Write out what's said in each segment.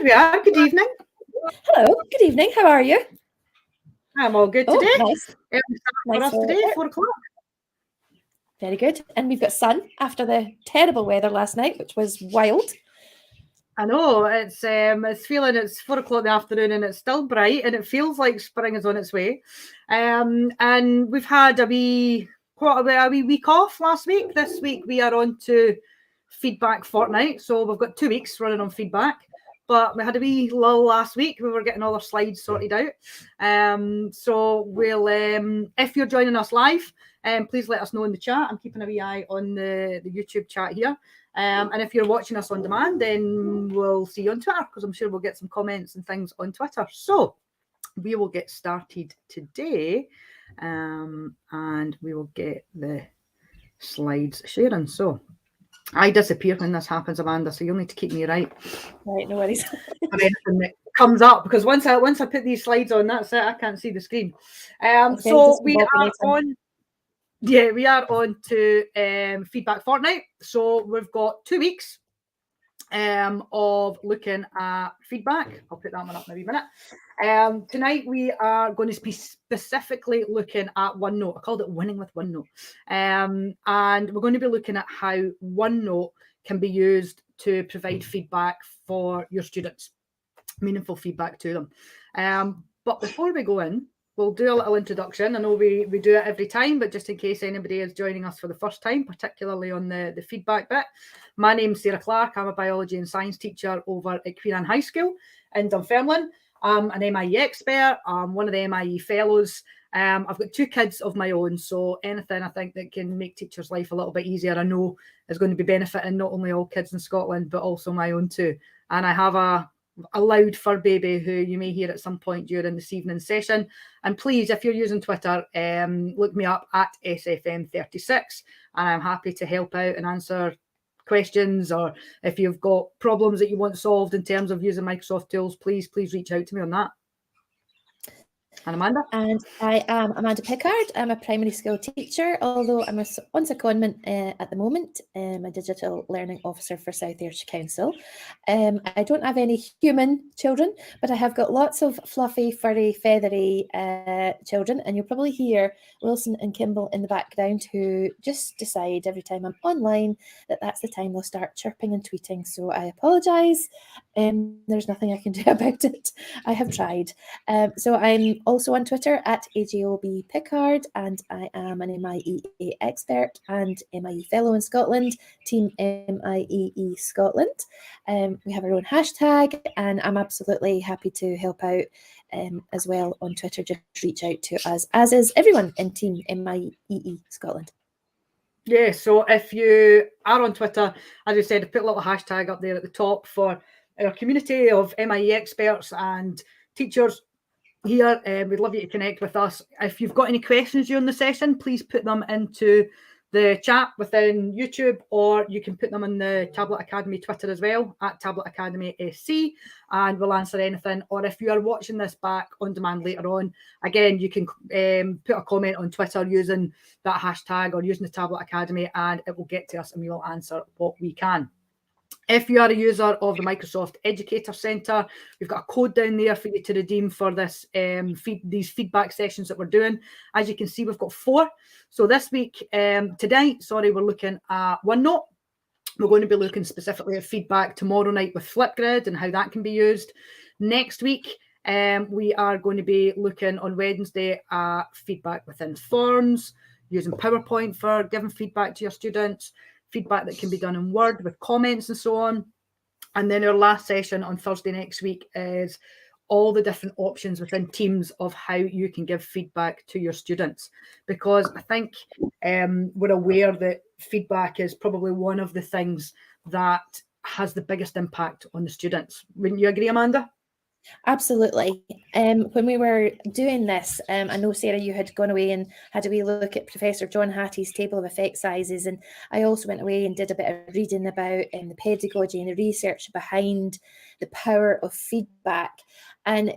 There we are. Good evening. Hello, good evening. How are you? I'm all good today. Nice. For us today, 4 o'clock. Very good. And we've got sun after the terrible weather last night, which was wild. I know, it's feeling it's 4 o'clock in the afternoon and it's still bright and it feels like spring is on its way. And we've had a wee week off last week. This week we are on to feedback fortnight. So we've got 2 weeks running on feedback. But we had a wee lull last week. We were getting all our slides sorted out. So we'll, if you're joining us live, please let us know in the chat. I'm keeping a wee eye on the YouTube chat here. And if you're watching us on demand, then we'll see you on Twitter, because I'm sure we'll get some comments and things on Twitter. So we will get started today, and we will get the slides sharing. So I disappear when this happens, Amanda, so you'll need to keep me right. Right, no worries. Anything that comes up, because once I put these slides on, that's it. I can't see the screen. So we are on. Yeah, we are on to feedback fortnight. So we've got 2 weeks of looking at feedback. I'll put that one up in a wee minute. Tonight we are going to be specifically looking at OneNote. I called it Winning with OneNote. And we're going to be looking at how OneNote can be used to provide feedback for your students, meaningful feedback to them. But before we go in, we'll do a little introduction. I know we do it every time, but just in case anybody is joining us for the first time, particularly on the feedback bit. My name's Sarah Clark. I'm a biology and science teacher over at Queen Anne High School in Dunfermline. I'm an MIEE expert. I'm one of the MIEE fellows. I've got 2 kids of my own, so anything I think that can make teachers' life a little bit easier, I know is going to be benefiting not only all kids in Scotland, but also my own too. And I have a loud fur baby who you may hear at some point during this evening session. And please, if you're using Twitter, look me up at SFM36, and I'm happy to help out and answer questions, or if you've got problems that you want solved in terms of using Microsoft tools, please reach out to me on that. And Amanda? And I am Amanda Pickard. I'm a primary school teacher, although I'm on secondment at the moment. I'm a digital learning officer for South Ayrshire Council. I don't have any human children, but I have got lots of fluffy, furry, feathery children. And you'll probably hear Wilson and Kimball in the background, who just decide every time I'm online that that's the time they'll start chirping and tweeting. So I apologise. There's nothing I can do about it. I have tried. So I'm also on Twitter at AJOB Pickard, and I am an MIEE expert and MIE fellow in Scotland, Team MIEE Scotland. We have our own hashtag, and I'm absolutely happy to help out as well on Twitter. Just reach out to us, as is everyone in Team MIEE Scotland. Yeah, so if you are on Twitter, as I said, I put a little hashtag up there at the top for our community of MIE experts and teachers here. We'd love you to connect with us. If you've got any questions during the session, please put them into the chat within YouTube, or you can put them on the Tablet Academy Twitter as well, at Tablet Academy SC, and we'll answer anything. Or if you are watching this back on demand later on, again, you can put a comment on Twitter using that hashtag or using the Tablet Academy, and it will get to us and we will answer what we can. If you are a user of the Microsoft Educator Centre, we've got a code down there for you to redeem for this these feedback sessions that we're doing. As you can see, we've got 4. So this week, tonight, we're looking at OneNote. We're going to be looking specifically at feedback tomorrow night with Flipgrid and how that can be used. Next week, we are going to be looking on Wednesday at feedback within forms, using PowerPoint for giving feedback to your students, feedback that can be done in Word with comments and so on. And then our last session on Thursday next week is all the different options within Teams of how you can give feedback to your students. Because I think we're aware that feedback is probably one of the things that has the biggest impact on the students. Wouldn't you agree, Amanda? Absolutely. When we were doing this, I know, Sarah, you had gone away and had a wee look at Professor John Hattie's table of effect sizes, and I also went away and did a bit of reading about the pedagogy and the research behind the power of feedback. And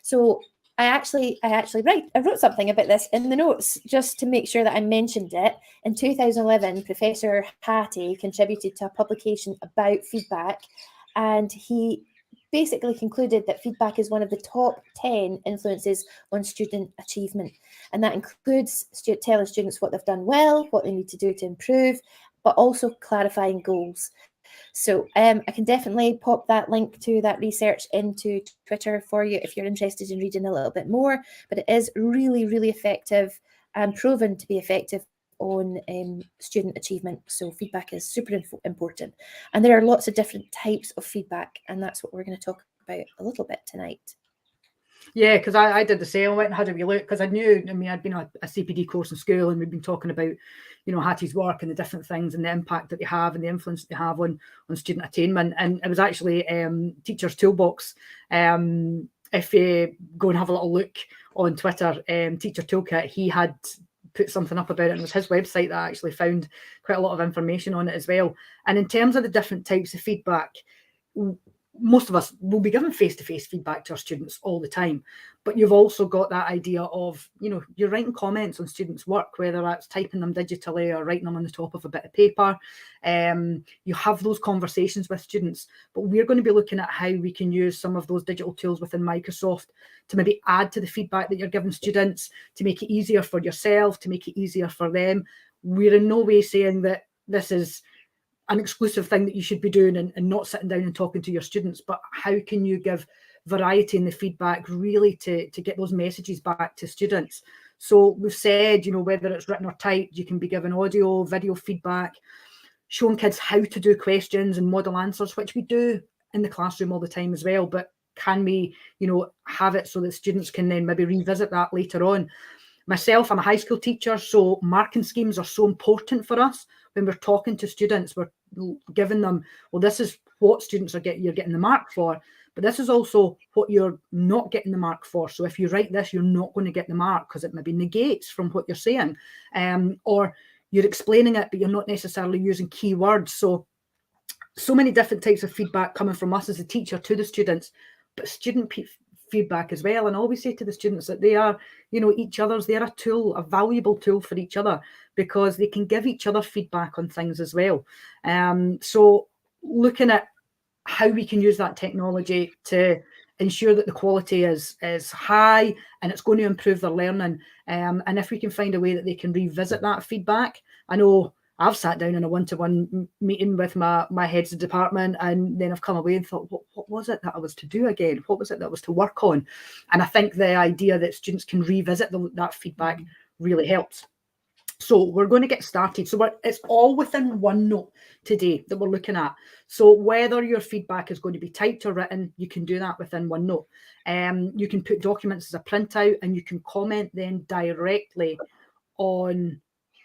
so I wrote something about this in the notes just to make sure that I mentioned it. In 2011, Professor Hattie contributed to a publication about feedback, and he basically concluded that feedback is one of the top 10 influences on student achievement. And that includes telling students what they've done well, what they need to do to improve, but also clarifying goals. So I can definitely pop that link to that research into Twitter for you if you're interested in reading a little bit more. But it is really, really effective and proven to be effective on student achievement. So feedback is super important. And there are lots of different types of feedback, and that's what we're going to talk about a little bit tonight. Yeah, because I did the same. I went and had a wee look because I knew, I mean, I'd been a CPD course in school, and we'd been talking about, you know, Hattie's work and the different things and the impact that they have and the influence they have on student attainment. And it was actually Teacher's Toolbox. If you go and have a little look on Twitter, Teacher Toolkit, he had put something up about it, and it was his website that I actually found quite a lot of information on it as well. And in terms of the different types of feedback, most of us will be given face-to-face feedback to our students all the time, but you've also got that idea of, you know, you're writing comments on students' work, whether that's typing them digitally or writing them on the top of a bit of paper. You have those conversations with students, but we're going to be looking at how we can use some of those digital tools within Microsoft to maybe add to the feedback that you're giving students, to make it easier for yourself, to make it easier for them. We're in no way saying that this is an exclusive thing that you should be doing and not sitting down and talking to your students, but how can you give variety in the feedback really to get those messages back to students? So we've said, you know, whether it's written or typed, you can be given audio, video feedback, showing kids how to do questions and model answers, which we do in the classroom all the time as well, but can we, you know, have it so that students can then maybe revisit that later on? Myself, I'm a high school teacher, so marking schemes are so important for us. When we're talking to students, we're giving them, well, this is what students are you're getting the mark for, but this is also what you're not getting the mark for. So if you write this, you're not going to get the mark because it maybe negates from what you're saying, or you're explaining it, but you're not necessarily using keywords. So many different types of feedback coming from us as a teacher to the students, but student feedback as well. And I always say to the students that they are, you know, each other's, they're a tool, a valuable tool for each other, because they can give each other feedback on things as well. So looking at how we can use that technology to ensure that the quality is high and it's going to improve their learning. And if we can find a way that they can revisit that feedback. I know I've sat down in a one-to-one meeting with my heads of department, and then I've come away and thought, what was it that I was to do again? What was it that I was to work on? And I think the idea that students can revisit that feedback really helps. So we're going to get started. So it's all within OneNote today that we're looking at. So whether your feedback is going to be typed or written, you can do that within OneNote. You can put documents as a printout, and you can comment then directly on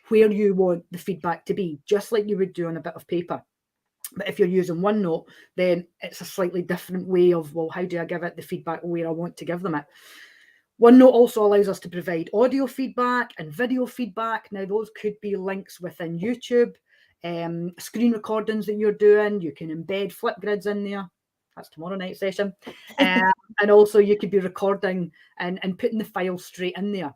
where you want the feedback to be, just like you would do on a bit of paper. But if you're using OneNote, then it's a slightly different way of, well, how do I give it the feedback where I want to give them it? OneNote also allows us to provide audio feedback and video feedback. Now, those could be links within YouTube, screen recordings that you're doing. You can embed Flipgrids in there. That's tomorrow night's session. And also you could be recording and putting the file straight in there.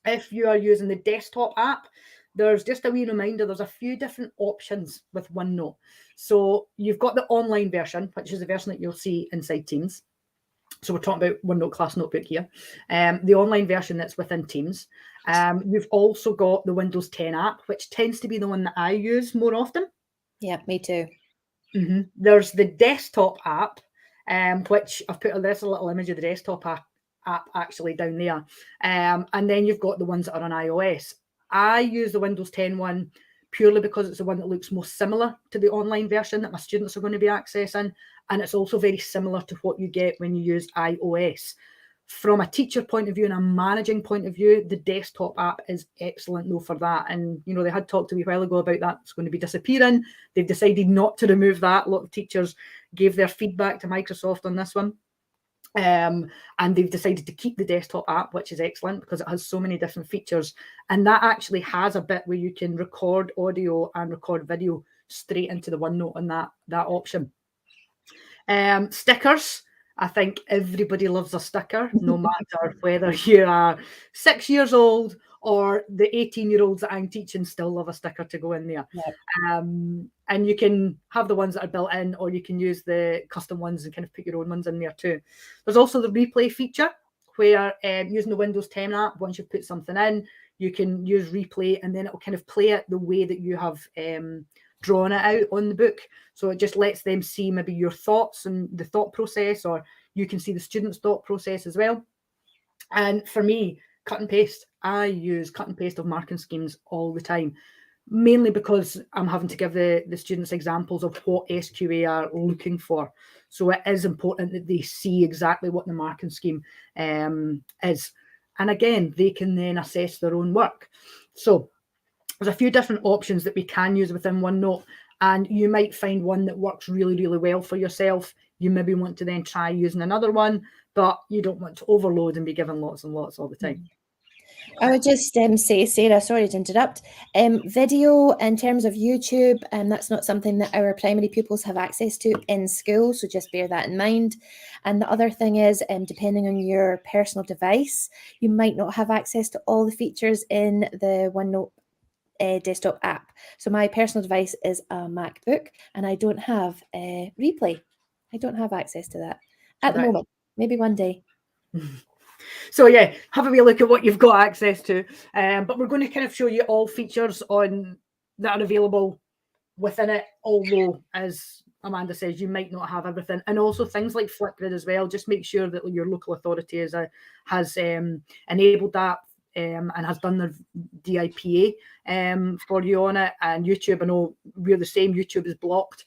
If you are using the desktop app, there's just a wee reminder, there's a few different options with OneNote. So you've got the online version, which is the version that you'll see inside Teams. So we're talking about OneNote Class Notebook here. The online version that's within Teams. You've also got the Windows 10 app, which tends to be the one that I use more often. Yeah, me too. Mm-hmm. There's the desktop app, which I've put, there's a little image of the desktop app actually down there. And then you've got the ones that are on iOS. I use the Windows 10 one purely because it's the one that looks most similar to the online version that my students are going to be accessing. And it's also very similar to what you get when you use iOS. From a teacher point of view and a managing point of view, the desktop app is excellent though for that. And, you know, they had talked a wee while ago about that. It's going to be disappearing. They've decided not to remove that. A lot of teachers gave their feedback to Microsoft on this one. And they've decided to keep the desktop app, which is excellent because it has so many different features. And that actually has a bit where you can record audio and record video straight into the OneNote on that option. Stickers. I think everybody loves a sticker, no matter whether you are 6 years old or the 18-year-olds that I'm teaching still love a sticker to go in there. Yeah. And you can have the ones that are built in, or you can use the custom ones and kind of put your own ones in there too. There's also the replay feature, where using the Windows 10 app, once you've put something in, you can use replay, and then it will kind of play it the way that you have drawn it out on the book. So it just lets them see maybe your thoughts and the thought process, or you can see the student's thought process as well. And for me, cut and paste, I use cut and paste of marking schemes all the time, mainly because I'm having to give the students examples of what SQA are looking for. So it is important that they see exactly what the marking scheme is. And again, they can then assess their own work. So there's a few different options that we can use within OneNote, and you might find one that works really, really well for yourself. You maybe want to then try using another one, but you don't want to overload and be given lots and lots all the time. I would just say, Sarah, sorry to interrupt, video in terms of YouTube, that's not something that our primary pupils have access to in school, so just bear that in mind. And the other thing is, depending on your personal device, you might not have access to all the features in the OneNote desktop app. So my personal device is a MacBook, and I don't have replay. I don't have access to that at the moment. Maybe one day. So yeah, have a wee look at what you've got access to. But we're going to kind of show you all features on that are available within it, although, as Amanda says, you might not have everything. And also things like Flipgrid as well. Just make sure that your local authority has enabled that and has done their DIPA for you on it. And YouTube, I know we're the same. YouTube is blocked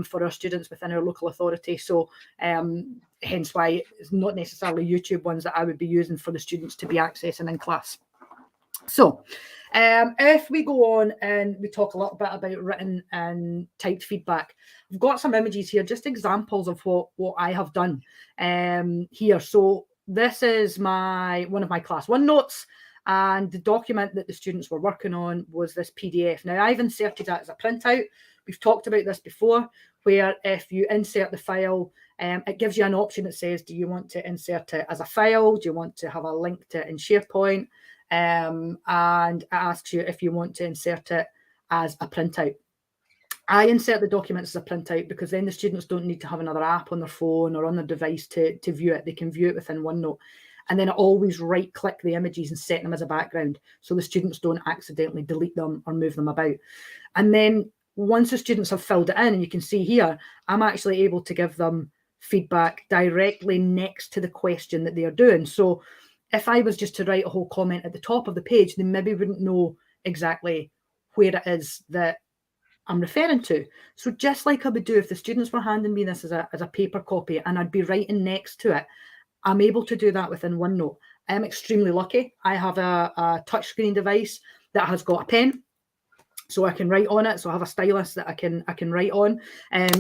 for our students within our local authority. So hence why it's not necessarily YouTube ones that I would be using for the students to be accessing in class. So if we go on and we talk a little bit about written and typed feedback, I've got some images here, just examples of what I have done here. So this is one of my class one notes, and the document that the students were working on was this PDF. Now I've inserted that as a printout. We've talked about this before, where if you insert the file, it gives you an option that says, do you want to insert it as a file? Do you want to have a link to it in SharePoint? And it asks you if you want to insert it as a printout. I insert the documents as a printout because then the students don't need to have another app on their phone or on their device to view it. They can view it within OneNote. And then I always right-click the images and set them as a background so the students don't accidentally delete them or move them about. And then once the students have filled it in, and you can see here, I'm actually able to give them feedback directly next to the question that they are doing. So if I was just to write a whole comment at the top of the page, they maybe wouldn't know exactly where it is that I'm referring to. So just like I would do if the students were handing me this as a paper copy and I'd be writing next to it, I'm able to do that within OneNote. I'm extremely lucky. I have a touchscreen device that has got a pen, so I can write on it. So I have a stylus that I can write on.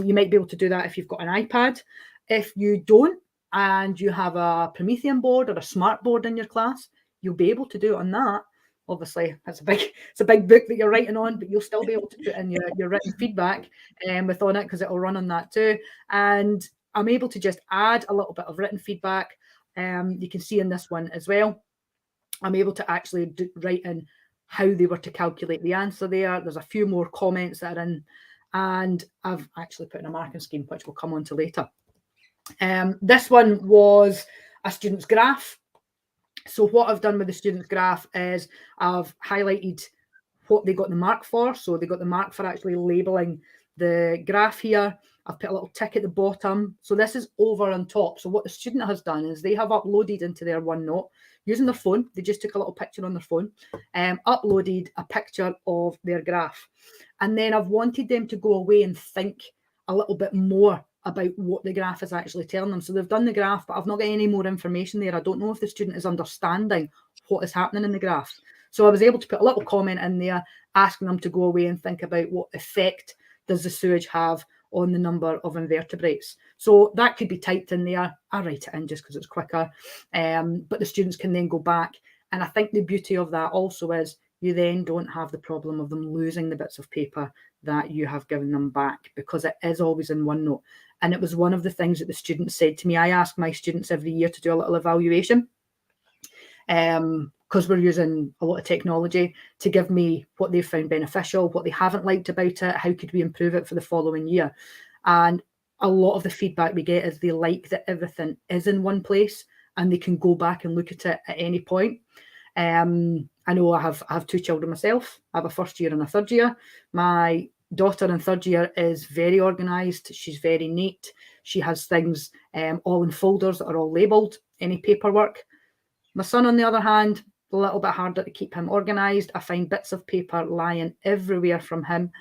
You might be able to do that if you've got an iPad. If you don't, and you have a Promethean board or a smart board in your class, you'll be able to do it on that. Obviously, it's a big book that you're writing on, but you'll still be able to put in your written feedback with on it, because it will run on that too. And I'm able to just add a little bit of written feedback. You can see in this one as well, I'm able to actually write in how they were to calculate the answer there. There's a few more comments that are in, and I've actually put in a marking scheme, which we'll come on to later. This one was a student's graph. So what I've done with the student's graph is I've highlighted what they got the mark for. So they got the mark for actually labeling the graph here. I've put a little tick at the bottom. So this is over on top. So what the student has done is they have uploaded into their OneNote using their phone. They just took a little picture on their phone, uploaded a picture of their graph. And then I've wanted them to go away and think a little bit more about what the graph is actually telling them. So they've done the graph, but I've not got any more information there. I don't know if the student is understanding what is happening in the graph. So I was able to put a little comment in there asking them to go away and think about what effect does the sewage have on the number of invertebrates. So that could be typed in there. I write it in just because it's quicker. But the students can then go back. And I think the beauty of that also is you then don't have the problem of them losing the bits of paper that you have given them back, because it is always in OneNote. And it was one of the things that the students said to me. I ask my students every year to do a little evaluation. because we're using a lot of technology, to give me what they've found beneficial, what they haven't liked about it, how could we improve it for the following year. And a lot of the feedback we get is they like that everything is in one place and they can go back and look at it at any point. I know I have two children myself. I have a first year and a third year. My daughter in third year is very organised. She's very neat. She has things all in folders that are all labelled, any paperwork. My son, on the other hand, a little bit harder to keep him organised. I find bits of paper lying everywhere from him.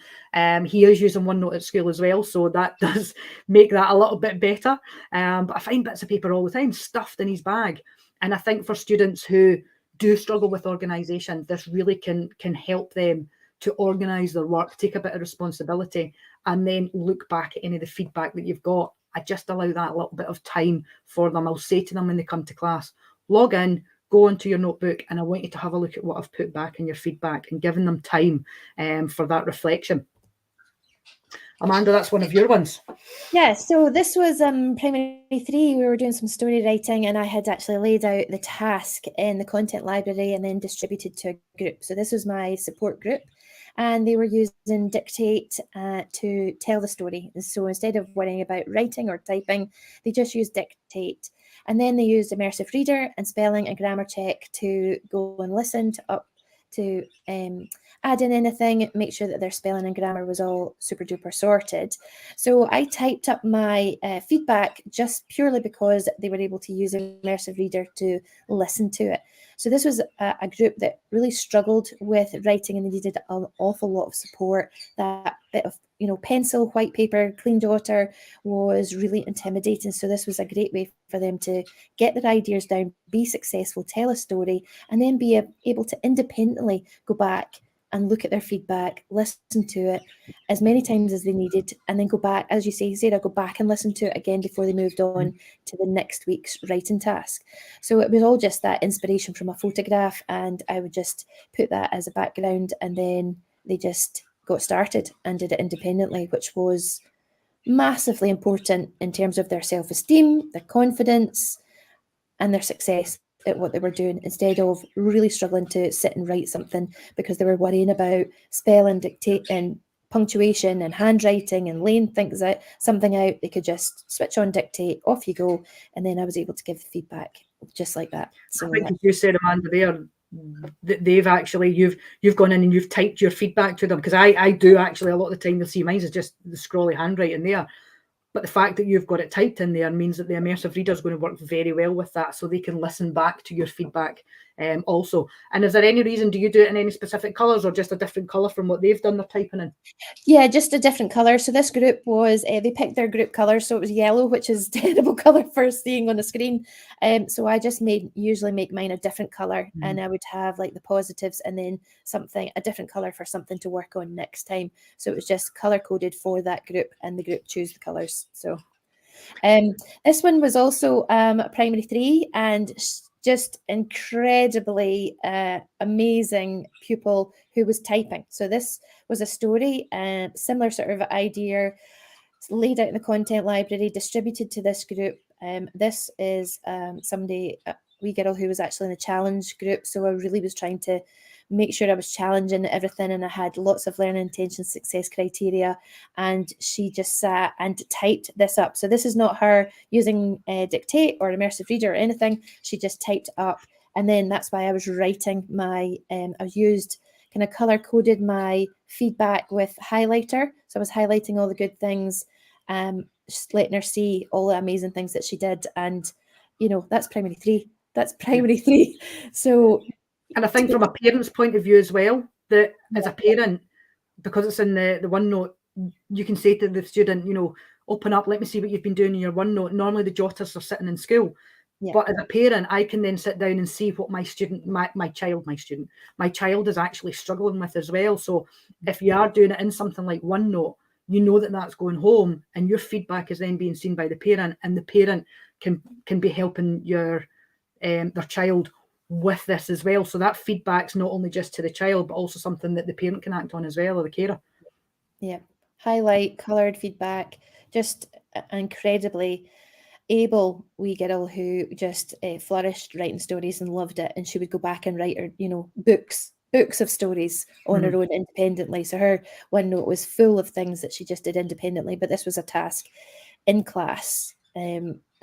He is using OneNote at school as well, so that does make that a little bit better. But I find bits of paper all the time stuffed in his bag. And I think for students who do struggle with organisation, this really can help them to organise their work, take a bit of responsibility, and then look back at any of the feedback that you've got. I just allow that little bit of time for them. I'll say to them when they come to class, log in, go into your notebook, and I want you to have a look at what I've put back in your feedback, and giving them time for that reflection. Amanda, that's one of your ones. Yeah, so this was primary 3. We were doing some story writing, and I had actually laid out the task in the content library and then distributed to a group. So this was my support group, and they were using Dictate to tell the story. So instead of worrying about writing or typing, they just used Dictate. And then they used Immersive Reader and Spelling and Grammar Check to go and listen to add in anything, make sure that their spelling and grammar was all super duper sorted. So I typed up my feedback just purely because they were able to use Immersive Reader to listen to it. So this was a group that really struggled with writing, and they needed an awful lot of support. That bit of, pencil, white paper, clean daughter was really intimidating. So this was a great way for them to get their ideas down, be successful, tell a story, and then be able to independently go back and look at their feedback, listen to it as many times as they needed, and then go back, as you say, Sarah, go back and listen to it again before they moved on to the next week's writing task. So it was all just that inspiration from a photograph, and I would just put that as a background, and then they just got started and did it independently, which was massively important in terms of their self-esteem, their confidence, and their success at what they were doing, instead of really struggling to sit and write something because they were worrying about spelling, dictate, and punctuation and handwriting and laying something out. They could just switch on Dictate, off you go, and then I was able to give feedback just like that. So I think as you said, Amanda, they've actually, you've gone in and you've typed your feedback to them, because I do actually a lot of the time. You'll see mine is just the scrolly handwriting there. But the fact that you've got it typed in there means that the Immersive Reader is going to work very well with that, so they can listen back to your feedback also. And is there any reason, do you do it in any specific colours, or just a different colour from what they've done their typing in? Yeah, just a different colour. So this group was, they picked their group colour, so it was yellow, which is a terrible colour for seeing on the screen. So I just usually make mine a different colour, and I would have like the positives and then a different colour for something to work on next time. So it was just colour coded for that group, and the group choose the colours. So this one was also primary 3, and just incredibly amazing pupil who was typing. So this was a story, similar sort of idea, laid out in the content library, distributed to this group. This is somebody, a wee girl who was actually in the challenge group. So I really was trying to make sure I was challenging everything, and I had lots of learning intention success criteria, and she just sat and typed this up. So this is not her using Dictate or Immersive Reader or anything. She just typed up, and then that's why I was writing my, I used kind of color coded my feedback with highlighter. So I was highlighting all the good things, just letting her see all the amazing things that she did. And, that's primary 3. That's primary 3. So, and I think from a parent's point of view as well, that as a parent, because it's in the OneNote, you can say to the student, open up, let me see what you've been doing in your OneNote. Normally the jotters are sitting in school. Yeah. But as a parent, I can then sit down and see what my child is actually struggling with as well. So if you are doing it in something like OneNote, you know that that's going home, and your feedback is then being seen by the parent, and the parent can be helping their child with this as well. So that feedback's not only just to the child, but also something that the parent can act on as well, or the carer. Yeah, highlight, coloured feedback, just incredibly able wee girl who just flourished writing stories and loved it, and she would go back and write her, books of stories on her own independently. So her OneNote was full of things that she just did independently, but this was a task in class,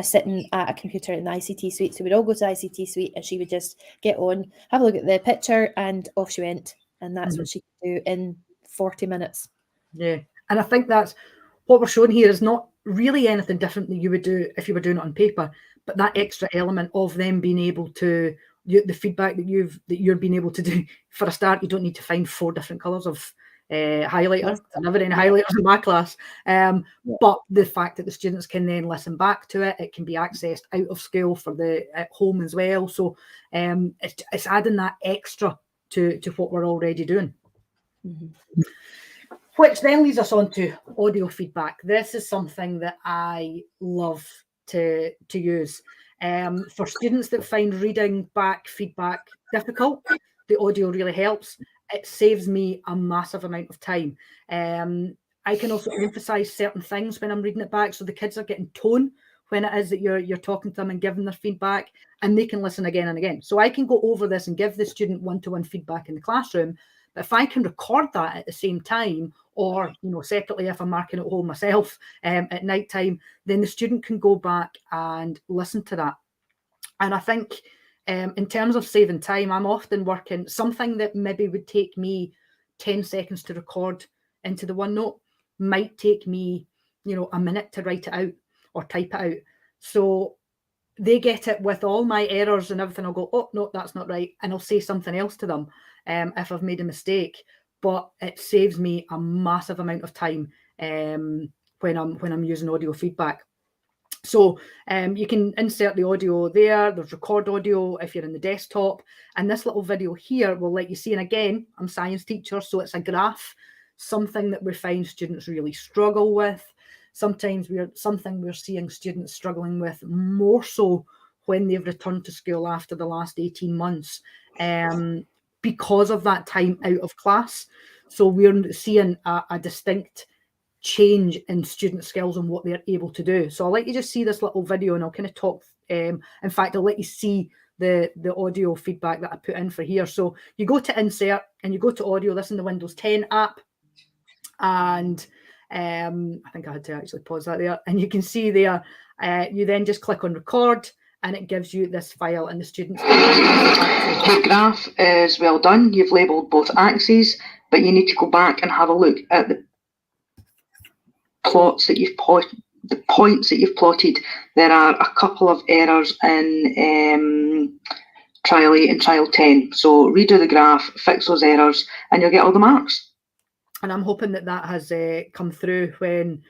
sitting at a computer in the ICT suite. So we'd all go to the ICT suite and she would just get on, have a look at the picture, and off she went. And that's what she could do in 40 minutes. Yeah. And I think that's what we're showing here is not really anything different that you would do if you were doing it on paper, but that extra element of them being able to, the feedback that you're being able to do. For a start, you don't need to find 4 different colours of highlighter. There's never any highlighters in my class. But the fact that the students can then listen back to it, it can be accessed out of school at home as well. So it's adding that extra to what we're already doing. Which then leads us on to audio feedback. This is something that I love to use. For students that find reading back feedback difficult, the audio really helps. It saves me a massive amount of time. I can also emphasize certain things when I'm reading it back, so the kids are getting tone when it is that you're talking to them and giving their feedback, and they can listen again and again. So I can go over this and give the student one-to-one feedback in the classroom, but if I can record that at the same time, or separately if I'm marking at home myself at night time, then the student can go back and listen to that. And I think in terms of saving time, I'm often working something that maybe would take me 10 seconds to record into the OneNote might take me a minute to write it out or type it out. So they get it with all my errors and everything. I'll go, oh no, that's not right, and I'll say something else to them if I've made a mistake. But it saves me a massive amount of time when I'm using audio feedback. So you can insert the audio there. There's record audio if you're in the desktop, and this little video here will let you see. And again, I'm a science teacher, so it's a graph, something that we find students really struggle with. Sometimes we're seeing students struggling with more so when they've returned to school after the last 18 months because of that time out of class. So we're seeing a distinct change in student skills and what they're able to do. So I'll let you just see this little video, and I'll kind of talk. In fact, I'll let you see the audio feedback that I put in for here. So you go to insert and you go to audio. This in the Windows 10 app, and I think I had to actually pause that there, and you can see there, you then just click on record and it gives you this file, and the students. The graph is well done. You've labelled both axes, but you need to go back and have a look at the plots that you've plotted, the points that you've plotted. There are a couple of errors in trial 8 and trial 10. So redo the graph, fix those errors, and you'll get all the marks. And I'm hoping that has come through when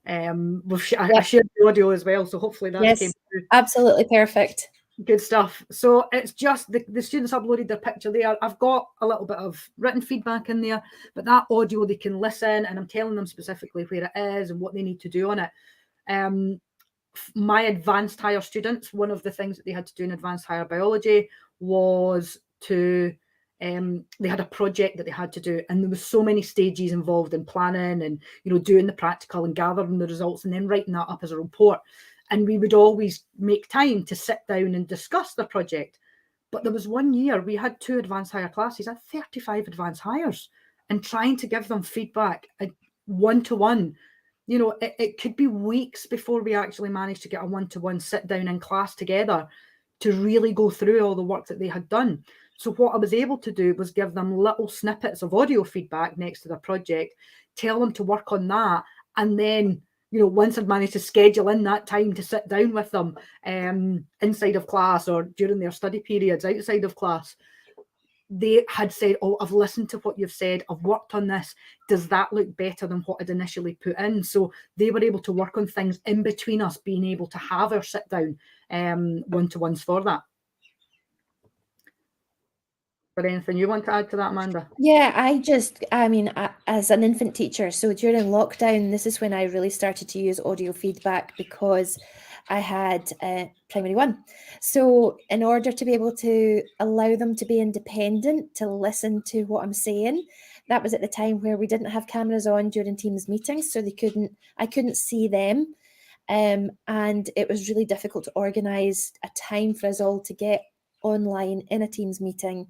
I shared the audio as well. So hopefully that came through. Absolutely perfect. Good stuff. So it's just the students uploaded their picture there. I've got a little bit of written feedback in there, but that audio they can listen, and I'm telling them specifically where it is and what they need to do on it. My advanced higher students, one of the things that they had to do in advanced higher biology was to they had a project that they had to do, and there was so many stages involved in planning and doing the practical and gathering the results and then writing that up as a report. And we would always make time to sit down and discuss the project. But there was one year we had 2 advanced higher classes, I had 35 advanced hires, and trying to give them feedback one-to-one. It could be weeks before we actually managed to get a one-to-one sit down in class together to really go through all the work that they had done. So what I was able to do was give them little snippets of audio feedback next to their project, tell them to work on that, and then once I'd managed to schedule in that time to sit down with them inside of class or during their study periods outside of class, they had said, oh, I've listened to what you've said, I've worked on this, does that look better than what I'd initially put in? So they were able to work on things in between us being able to have our sit down one-to-ones for that. But anything you want to add to that, Amanda? Yeah, as an infant teacher, so during lockdown, this is when I really started to use audio feedback because I had primary 1. So in order to be able to allow them to be independent, to listen to what I'm saying, that was at the time where we didn't have cameras on during Teams meetings, so I couldn't see them. And it was really difficult to organise a time for us all to get online in a Teams meeting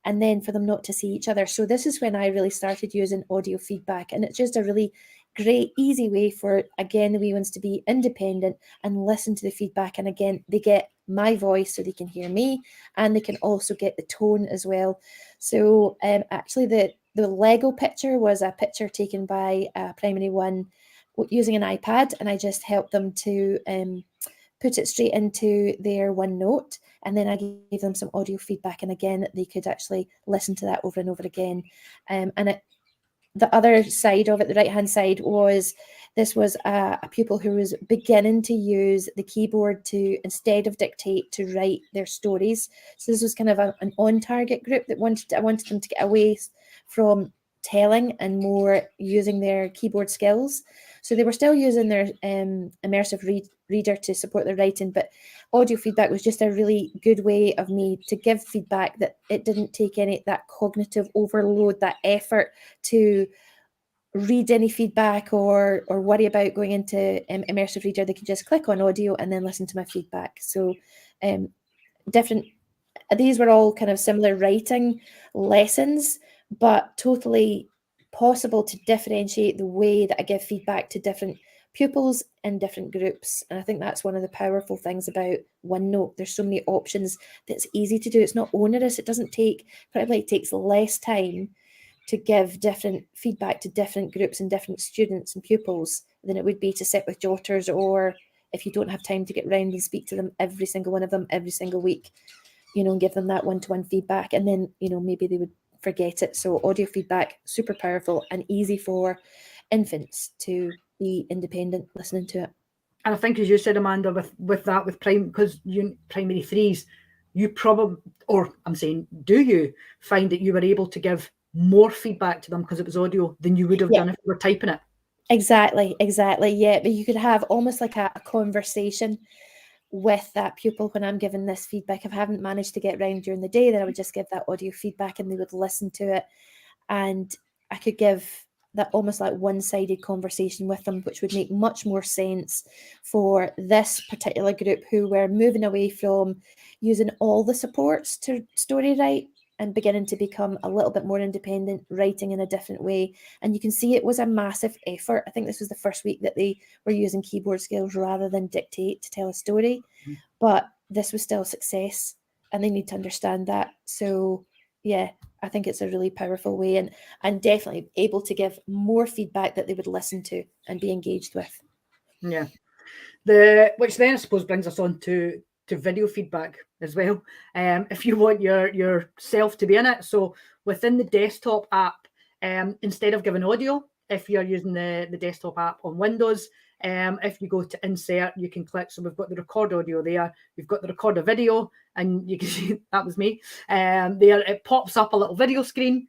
and then for them not to see each other. So this is when I really started using audio feedback, and it's just a really great, easy way for, again, the wee ones to be independent and listen to the feedback. And again, they get my voice so they can hear me, and they can also get the tone as well. So actually the Lego picture was a picture taken by Primary 1 using an iPad, and I just helped them to put it straight into their OneNote, and then I gave them some audio feedback, and again they could actually listen to that over and over again. The other side of it, the right hand side, was this was a pupil who was beginning to use the keyboard to, instead of dictate, to write their stories. So this was kind of an on target group that I wanted them to get away from telling and more using their keyboard skills. So they were still using their immersive reader to support their writing, but audio feedback was just a really good way of me to give feedback that it didn't take that cognitive overload, that effort to read any feedback or worry about going into immersive reader. They could just click on audio and then listen to my feedback. So these were all kind of similar writing lessons, but totally possible to differentiate the way that I give feedback to different pupils in different groups. And I think that's one of the powerful things about OneNote. There's so many options that's easy to do. It's not onerous. It doesn't take, probably it takes less time to give different feedback to different groups and different students and pupils than it would be to sit with jotters, or if you don't have time to get round and speak to them, every single one of them, every single week, and give them that one-to-one feedback, and then, maybe they would forget it. So audio feedback, super powerful and easy for infants to be independent listening to it. And I think, as you said, Amanda, with because you primary 3s, you probably, or I'm saying, do you find that you were able to give more feedback to them because it was audio than you would have done if you were typing it? Exactly. Yeah, but you could have almost like a conversation with that pupil when I'm giving this feedback. If I haven't managed to get round during the day, then I would just give that audio feedback and they would listen to it, and I could give that almost like one-sided conversation with them, which would make much more sense for this particular group who were moving away from using all the supports to story write and beginning to become a little bit more independent, writing in a different way. And you can see it was a massive effort. I think this was the first week that they were using keyboard skills rather than dictate to tell a story. But this was still a success, and they need to understand that. So yeah, I think it's a really powerful way, and definitely able to give more feedback that they would listen to and be engaged with. Yeah. Which then I suppose brings us on to video feedback as well. If you want yourself to be in it. So within the desktop app, instead of giving audio, if you're using the desktop app on Windows, if you go to insert, you can click. So we've got the record audio there. We've got the record a video, and you can see that was me. There it pops up a little video screen.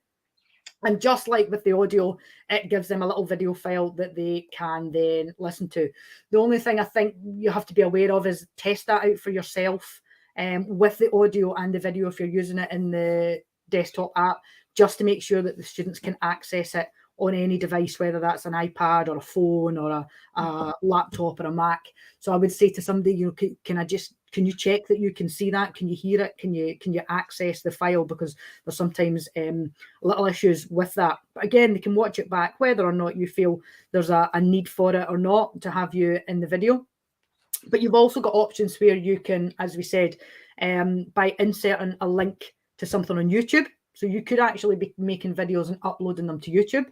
And just like with the audio, it gives them a little video file that they can then listen to. The only thing I think you have to be aware of is test that out for yourself with the audio and the video if you're using it in the desktop app, just to make sure that the students can access it on any device, whether that's an iPad or a phone or a laptop or a Mac. So I would say to somebody, can you check that you can see that? Can you hear it? Can you access the file? Because there's sometimes little issues with that. But again, they can watch it back, whether or not you feel there's a need for it or not to have you in the video. But you've also got options where you can, as we said, by inserting a link to something on YouTube. So you could actually be making videos and uploading them to YouTube.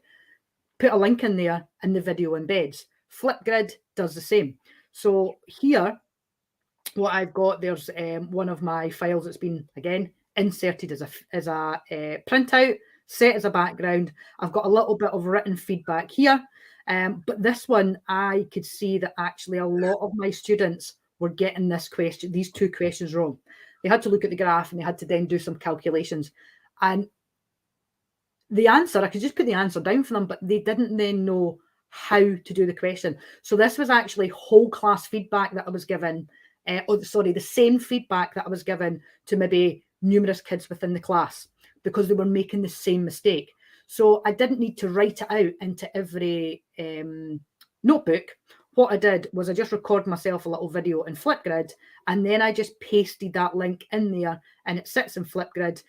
Put a link in there and the video embeds. Flipgrid does the same. So here, what I've got, there's one of my files that's been, again, inserted as a printout, set as a background. I've got a little bit of written feedback here. But this one, I could see that actually a lot of my students were getting these two questions wrong. They had to look at the graph and they had to then do some calculations. And the answer, I could just put the answer down for them, but they didn't then know how to do the question. So this was actually whole class feedback that I was given. The same feedback that I was given to maybe numerous kids within the class because they were making the same mistake. So I didn't need to write it out into every notebook. what I did was I just recorded myself a little video in Flipgrid, and then I just pasted that link in there, and it sits in Flipgrid.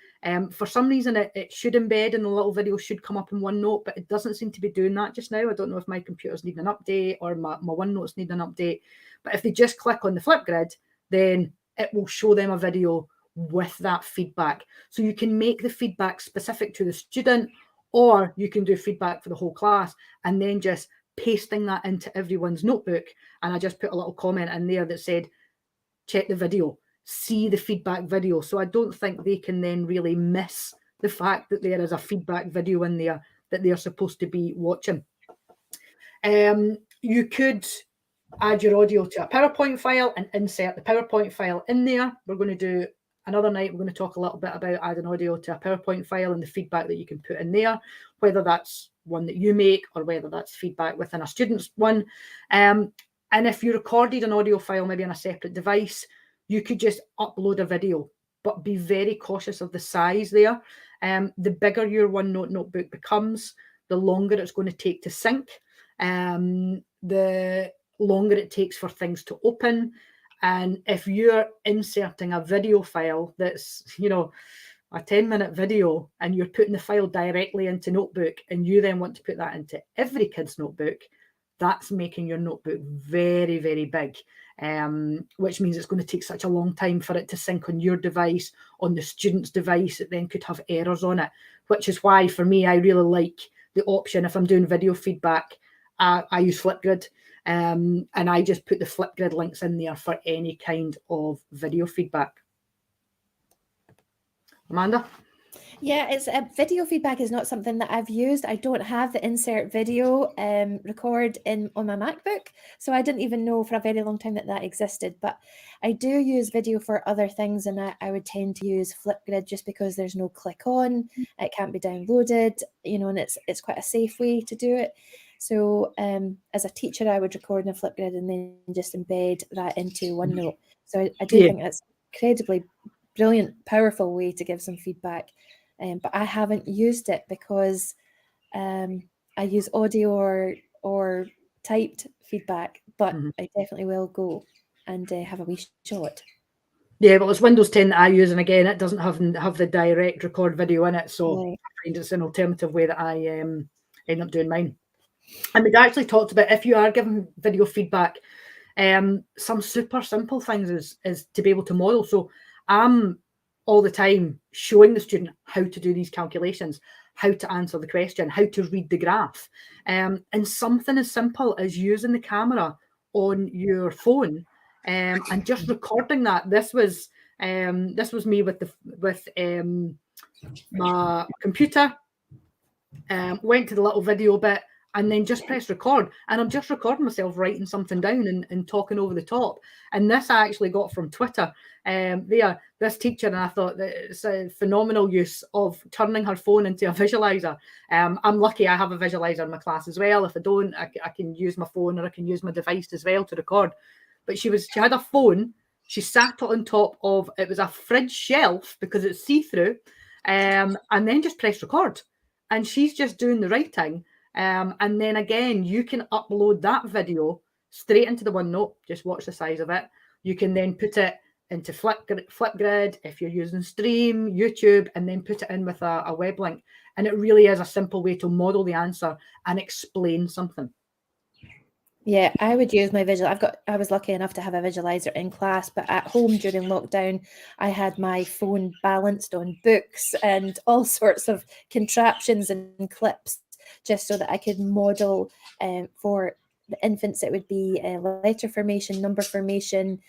For some reason, it should embed and the little video should come up in OneNote, but it doesn't seem to be doing that just now. I don't know if my computer's needing an update or my OneNote's needing an update. But if they just click on the Flipgrid, then it will show them a video with that feedback. So you can make the feedback specific to the student, or you can do feedback for the whole class, and then just pasting that into everyone's notebook. And I just put a little comment in there that said, check the video, see the feedback video. So I don't think they can then really miss the fact that there is a feedback video in there that they're supposed to be watching. You could add your audio to a PowerPoint file and insert the PowerPoint file in there. We're going to do another night, we're going to talk a little bit about adding audio to a PowerPoint file and the feedback that you can put in there, whether that's one that you make or whether that's feedback within a student's one. And if you recorded an audio file, maybe on a separate device, you could just upload a video, but be very cautious of the size there. The bigger your OneNote notebook becomes, the longer it's going to take to sync, the longer it takes for things to open. And if you're inserting a video file that's, you know, a 10-minute video, and you're putting the file directly into Notebook, and you then want to put that into every kid's notebook, that's making your notebook very, very big, which means it's going to take such a long time for it to sync on your device, on the student's device. It then could have errors on it, which is why, for me, I really like the option, if I'm doing video feedback, I use Flipgrid. And I just put the Flipgrid links in there for any kind of video feedback. Amanda? Yeah, it's video feedback is not something that I've used. I don't have the insert video record on my MacBook, so I didn't even know for a very long time that existed. But I do use video for other things, and I would tend to use Flipgrid just because there's no click on, it can't be downloaded, you know, and it's quite a safe way to do it. So as a teacher, I would record in a Flipgrid and then just embed that into OneNote. So I do think that's incredibly brilliant, powerful way to give some feedback. But I haven't used it because I use audio or typed feedback, but I definitely will go and have a wee shot. Yeah, well, it's Windows 10 that I use, and again, it doesn't have the direct record video in it, so I find it's an alternative way that I end up doing mine. And we'd actually talked about, if you are giving video feedback, some super simple things is to be able to model. So I'm all the time showing the student how to do these calculations, how to answer the question, how to read the graph. And something as simple as using the camera on your phone and just recording that. This was me with my computer. Went to the little video bit, and then just press record, and I'm just recording myself writing something down and talking over the top. And this I actually got from Twitter. This teacher, and I thought that it's a phenomenal use of turning her phone into a visualizer. I'm lucky I have a visualizer in my class as well. If I don't, I can use my phone, or I can use my device as well to record. But she had a phone. She sat it on top of, it was a fridge shelf because it's see-through, and then just press record. And she's just doing the writing. And then again, you can upload that video straight into the OneNote. Just watch the size of it. You can then put it into Flipgrid if you're using Stream, YouTube, and then put it in with a web link. And it really is a simple way to model the answer and explain something. Yeah, I would use my visual. I was lucky enough to have a visualizer in class, but at home during lockdown, I had my phone balanced on books and all sorts of contraptions and clips, just so that I could model for the infants. It would be letter formation, number formation,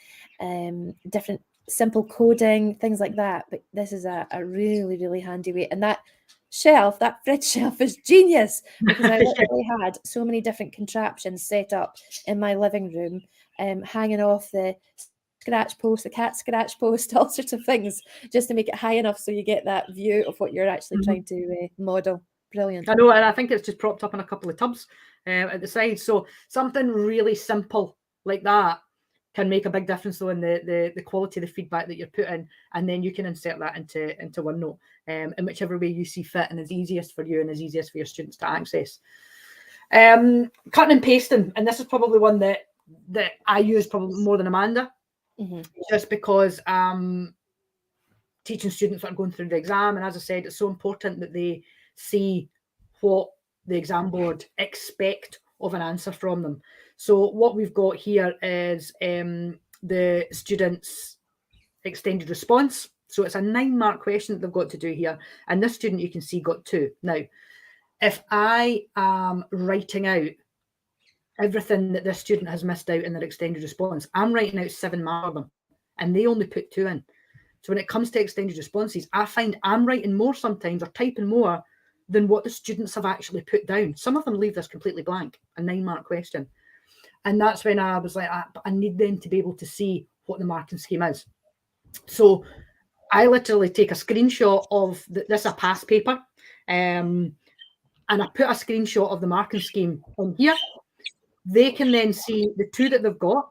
different simple coding, things like that. But this is a really, really handy way. And that fridge shelf is genius, because I literally had so many different contraptions set up in my living room, hanging off the scratch post, the cat scratch post, all sorts of things, just to make it high enough so you get that view of what you're actually trying to model. Brilliant. I know, and I think it's just propped up in a couple of tubs at the side. So something really simple like that can make a big difference, though, in the quality of the feedback that you're putting, and then you can insert that into OneNote in whichever way you see fit and is easiest for you and is easiest for your students to access. Cutting and pasting, and this is probably one that that I use probably more than Amanda, just because teaching students that are going through the exam, and as I said, it's so important that they see what the exam board expect of an answer from them. So what we've got here is the students' extended response. So it's a 9-mark question that they've got to do here, and this student, you can see, got 2. Now, if I am writing out everything that this student has missed out in their extended response, I'm writing out 7 marks for them, and they only put 2 in. So when it comes to extended responses, I find I'm writing more sometimes, or typing more, than what the students have actually put down. Some of them leave this completely blank, a 9-mark question. And that's when I was like, I need them to be able to see what the marking scheme is. So I literally take a screenshot of this, a past paper, and I put a screenshot of the marking scheme on here. They can then see the 2 that they've got.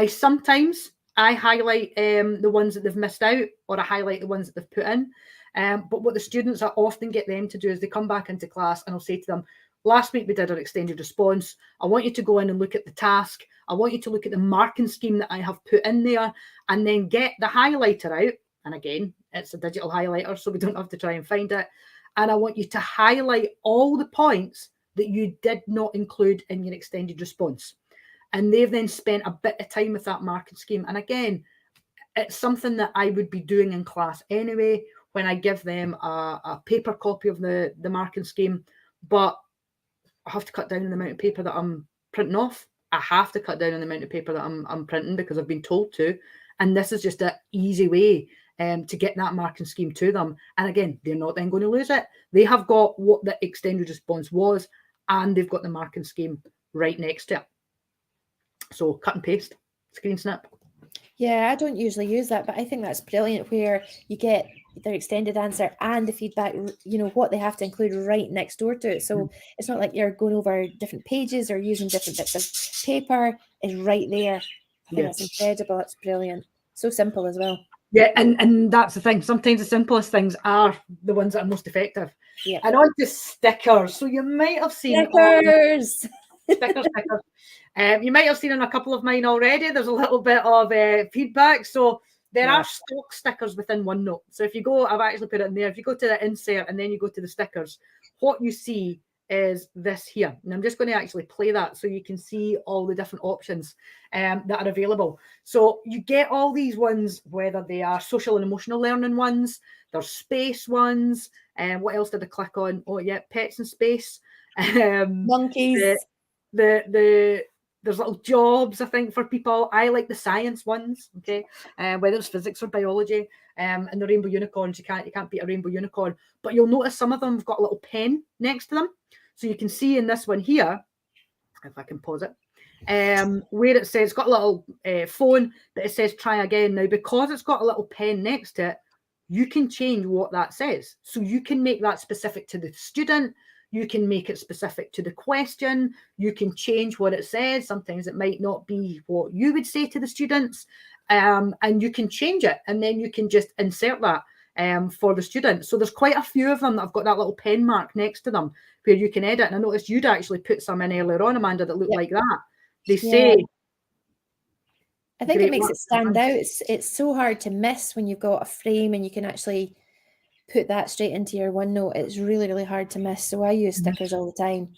Sometimes I highlight the ones that they've missed out, or I highlight the ones that they've put in. But what the students, I often get them to do is they come back into class and I'll say to them, last week we did our extended response. I want you to go in and look at the task. I want you to look at the marking scheme that I have put in there, and then get the highlighter out. And again, it's a digital highlighter, so we don't have to try and find it. And I want you to highlight all the points that you did not include in your extended response. And they've then spent a bit of time with that marking scheme. And again, it's something that I would be doing in class anyway, when I give them a paper copy of the marking scheme. But I have to cut down on the amount of paper that I'm printing off. I have to cut down on the amount of paper that I'm printing, because I've been told to. And this is just an easy way to get that marking scheme to them. And again, they're not then going to lose it. They have got what the extended response was, and they've got the marking scheme right next to it. So cut and paste, screen snap. Yeah, I don't usually use that, but I think that's brilliant, where you get their extended answer and the feedback, you know, what they have to include right next door to it. So it's not like you're going over different pages or using different bits of paper. It's right there. I think that's incredible. It's brilliant. So simple as well. Yeah, and that's the thing. Sometimes the simplest things are the ones that are most effective. Yeah. And on to stickers. So you might have seen stickers. Stickers. You might have seen in a couple of mine already. There's a little bit of feedback. So there are stock stickers within OneNote. So if you go, I've actually put it in there. If you go to the insert and then you go to the stickers, what you see is this here. And I'm just going to actually play that so you can see all the different options that are available. So you get all these ones, whether they are social and emotional learning ones, there's space ones, and what else did I click on? Oh yeah, pets and space. Monkeys. There's little jobs, I think, for people. I like the science ones, okay, whether it's physics or biology, and the rainbow unicorns. You can't beat a rainbow unicorn. But you'll notice some of them have got a little pen next to them. So you can see in this one here, if I can pause it, where it says, it's got a little phone that it says try again. Now, because it's got a little pen next to it, you can change what that says. So you can make that specific to the student. You can make it specific to the question. You can change what it says. Sometimes it might not be what you would say to the students. And you can change it. And then you can just insert that for the student. So there's quite a few of them that have got that little pen mark next to them where you can edit. And I noticed you'd actually put some in earlier on, Amanda, that look like that. They say... I think it makes it stand out. It's so hard to miss when you've got a frame and you can actually put that straight into your OneNote. It's really, really hard to miss. So I use stickers all the time.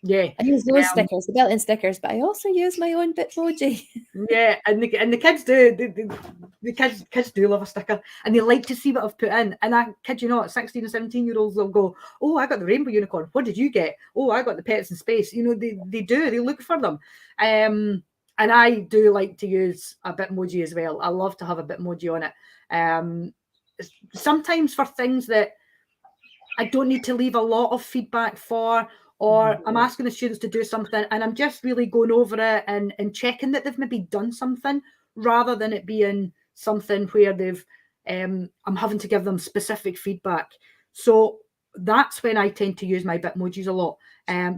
Yeah, I use those stickers, the built-in stickers, but I also use my own Bitmoji. Yeah, and the kids do. The kids do love a sticker, and they like to see what I've put in. And I kid you not, 16 and 17-year-olds will go, "Oh, I got the rainbow unicorn. What did you get? Oh, I got the pets in space." You know, they do. They look for them. And I do like to use a Bitmoji as well. I love to have a Bitmoji on it. Sometimes for things that I don't need to leave a lot of feedback for, or I'm asking the students to do something and I'm just really going over it and checking that they've maybe done something, rather than it being something where they've I'm having to give them specific feedback. So that's when I tend to use my Bitmojis a lot,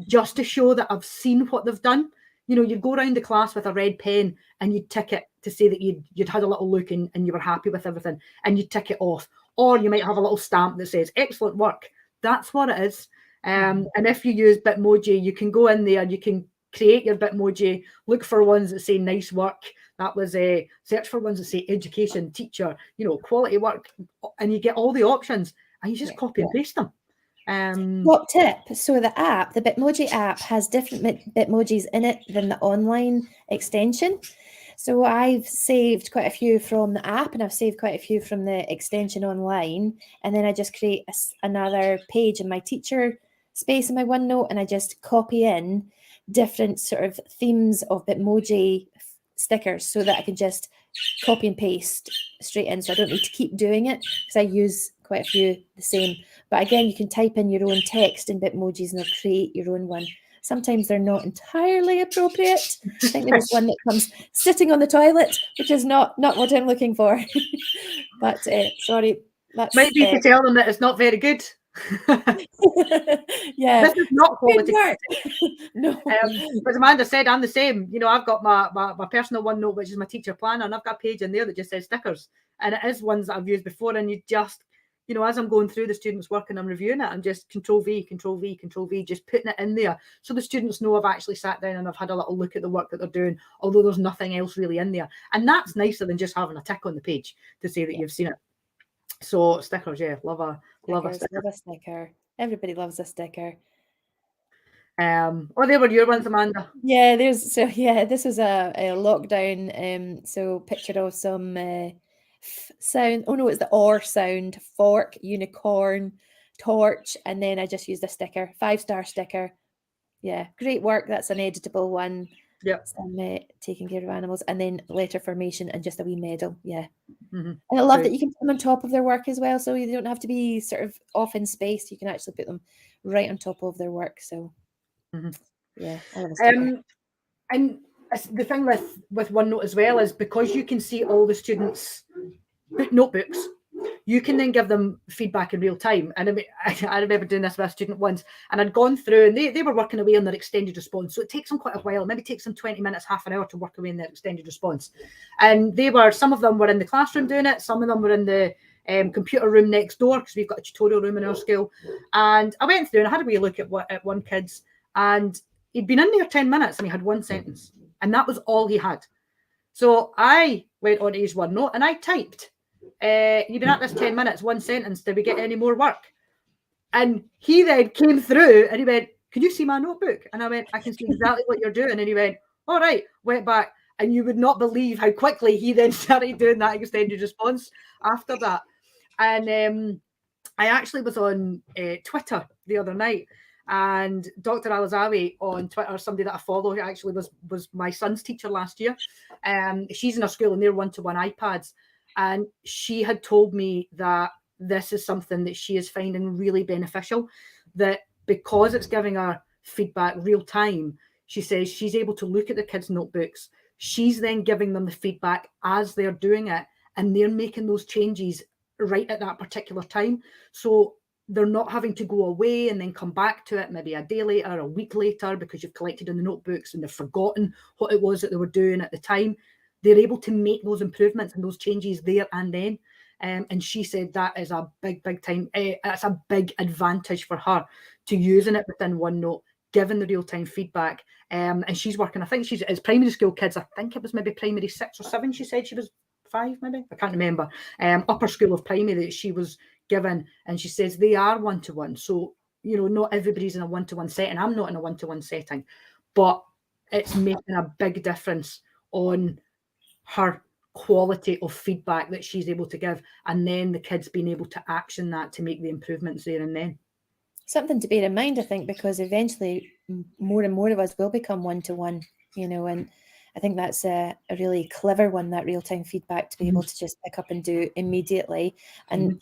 just to show that I've seen what they've done. You know, you'd go around the class with a red pen and you'd tick it to say that you'd had a little look and you were happy with everything, and you'd tick it off. Or you might have a little stamp that says, "Excellent work." That's what it is. And if you use Bitmoji, you can go in there, you can create your Bitmoji, look for ones that say nice work. That was a search for ones that say education, teacher, quality work, and you get all the options and you just copy and paste them. Top tip. So the Bitmoji app has different Bitmojis in it than the online extension. So I've saved quite a few from the app and I've saved quite a few from the extension online. And then I just create another page in my teacher space in my OneNote, and I just copy in different sort of themes of Bitmoji stickers so that I can just copy and paste straight in. So I don't need to keep doing it because I use quite a few the same. But again, you can type in your own text in Bitmojis and it'll create your own one. Sometimes they're not entirely appropriate. I think there was one that comes sitting on the toilet, which is not what I'm looking for. But sorry, that's maybe you can tell them that it's not very good. Yeah, this is not quality. No, but Amanda said, I'm the same. I've got my personal OneNote, which is my teacher planner, and I've got a page in there that just says stickers, and it is ones that I've used before. And you just, as I'm going through the students' work and I'm reviewing it, I'm just Control V, Control V, Control V, just putting it in there so the students know I've actually sat down and I've had a little look at the work that they're doing, although there's nothing else really in there. And that's nicer than just having a tick on the page to say that you've seen it. So stickers, love a sticker. Everybody loves a sticker. They were your ones, Amanda. Yeah, this was a lockdown. So picture of some sound. Oh no, it's the or sound. Fork, unicorn, torch, and then I just used a sticker, 5-star sticker. Yeah, great work. That's an editable one. Yep. Taking care of animals, and then letter formation and just a wee medal. Yeah. Mm-hmm. And I love that you can put them on top of their work as well, so you don't have to be sort of off in space. You can actually put them right on top of their work. So yeah, I love a sticker. And the thing with OneNote as well is because you can see all the students' notebooks, you can then give them feedback in real time. And I remember doing this with a student once, and I'd gone through and they were working away on their extended response. So it takes them quite a while, maybe takes them 20 minutes, half an hour to work away in their extended response. And some of them were in the classroom doing it. Some of them were in the computer room next door, because we've got a tutorial room in our school. And I went through and I had a wee look at one kid's, and he'd been in there 10 minutes and he had one sentence. And that was all he had. So I went on to his OneNote and I typed, you've been at this 10 minutes, one sentence, did we get any more work? And he then came through and he went, can you see my notebook? And I went, I can see exactly what you're doing. And he went, all right, went back. And you would not believe how quickly he then started doing that extended response after that. And I actually was on Twitter the other night, and Dr. Alizawi on Twitter, somebody that I follow, actually was my son's teacher last year. She's in a school and they're one-to-one iPads. And she had told me that this is something that she is finding really beneficial, that because it's giving her feedback real time, she says she's able to look at the kids' notebooks. She's then giving them the feedback as they're doing it, and they're making those changes right at that particular time. So they're not having to go away and then come back to it maybe a day later, a week later, because you've collected in the notebooks and they've forgotten what it was that they were doing at the time. They're able to make those improvements and those changes there and then. And she said that is a big time. That's a big advantage for her to using it within OneNote, giving the real-time feedback. And she's working, I think it's primary school kids. I think it was maybe primary 6 or 7. She said she was 5, maybe. I can't remember. Upper school of primary that she was given. And she says they are one-to-one. So, not everybody's in a one-to-one setting. I'm not in a one-to-one setting. But it's making a big difference on her quality of feedback that she's able to give, and then the kids being able to action that to make the improvements there and then. Something to bear in mind, I think, because eventually more and more of us will become one-to-one, and I think that's a really clever one, that real-time feedback, to be able to just pick up and do immediately. And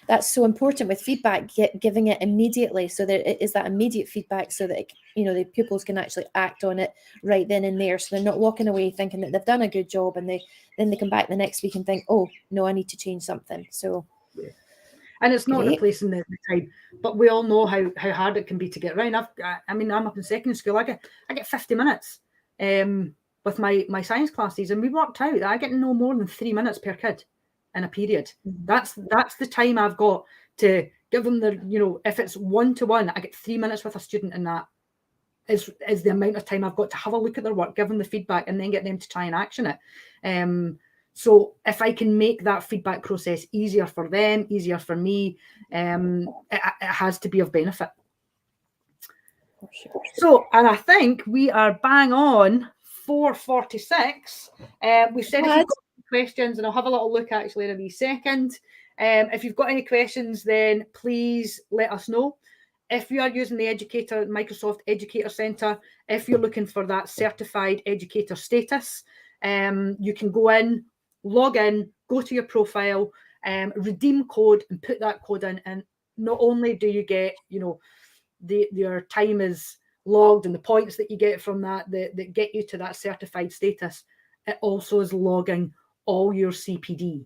that's so important with feedback, giving it immediately, so that it is that immediate feedback, so that the pupils can actually act on it right then and there. So they're not walking away thinking that they've done a good job, and then they come back the next week and think, oh no, I need to change something. So and it's not replacing the time, but we all know how hard it can be to get around. I'm up in secondary school. I get 50 minutes with my science classes, and we worked out that I get no more than 3 minutes per kid in a period. That's the time I've got to give them if it's one-to-one, I get 3 minutes with a student in that is the amount of time I've got to have a look at their work, give them the feedback, and then get them to try and action it. So if I can make that feedback process easier for them, easier for me, it has to be of benefit. So, and I think we are bang on 4:46. We've said if you've got questions, and I'll have a little look actually in a wee second. If you've got any questions, then please let us know. If you are using the Microsoft Educator Centre, if you're looking for that certified educator status, you can go in, log in, go to your profile, redeem code, and put that code in. And not only do you get, your time is logged and the points that you get from that get you to that certified status, it also is logging all your CPD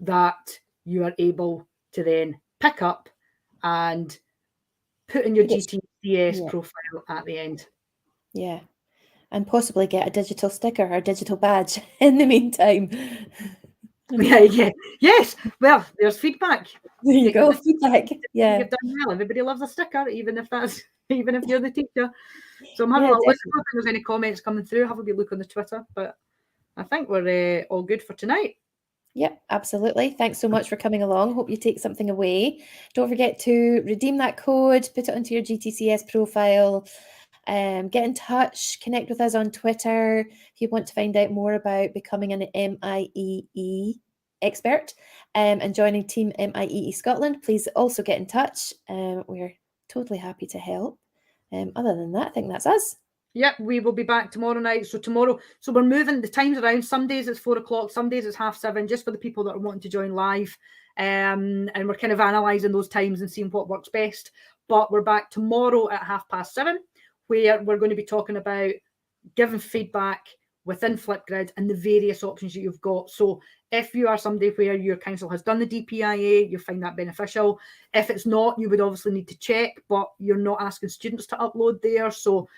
that you are able to then pick up and put in your GTCS profile at the end. Yeah, and possibly get a digital sticker or a digital badge in the meantime. Yes. Well, there's feedback. There you go. Feedback. Yeah. You've done well. Everybody loves a sticker, even if you're the teacher. So I'm having a look if there's any comments coming through. Have a wee look on the Twitter, but I think we're all good for tonight. Yep, absolutely. Thanks so much for coming along. Hope you take something away. Don't forget to redeem that code, put it onto your GTCS profile, get in touch, connect with us on Twitter if you want to find out more about becoming an MIEE expert and joining Team MIEE Scotland. Please also get in touch. We're totally happy to help. Other than that, I think that's us. Yep, we will be back tomorrow night. So we're moving the times around. Some days it's 4 o'clock, some days it's 7:30, just for the people that are wanting to join live. And we're kind of analysing those times and seeing what works best. But we're back tomorrow at 7:30, where we're going to be talking about giving feedback within Flipgrid and the various options that you've got. So if you are somebody where your council has done the DPIA, you find that beneficial. If it's not, you would obviously need to check, but you're not asking students to upload there. So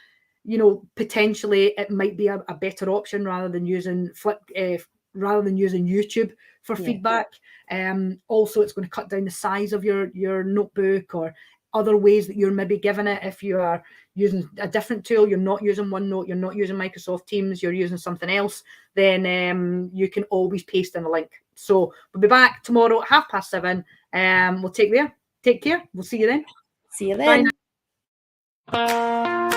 potentially it might be a better option rather than using YouTube for feedback. Also, it's going to cut down the size of your notebook or other ways that you're maybe giving it. If you are using a different tool, you're not using OneNote, you're not using Microsoft Teams, you're using something else, then you can always paste in a link. So we'll be back tomorrow at 7:30. We'll take care. We'll see you then. See you then. Bye now.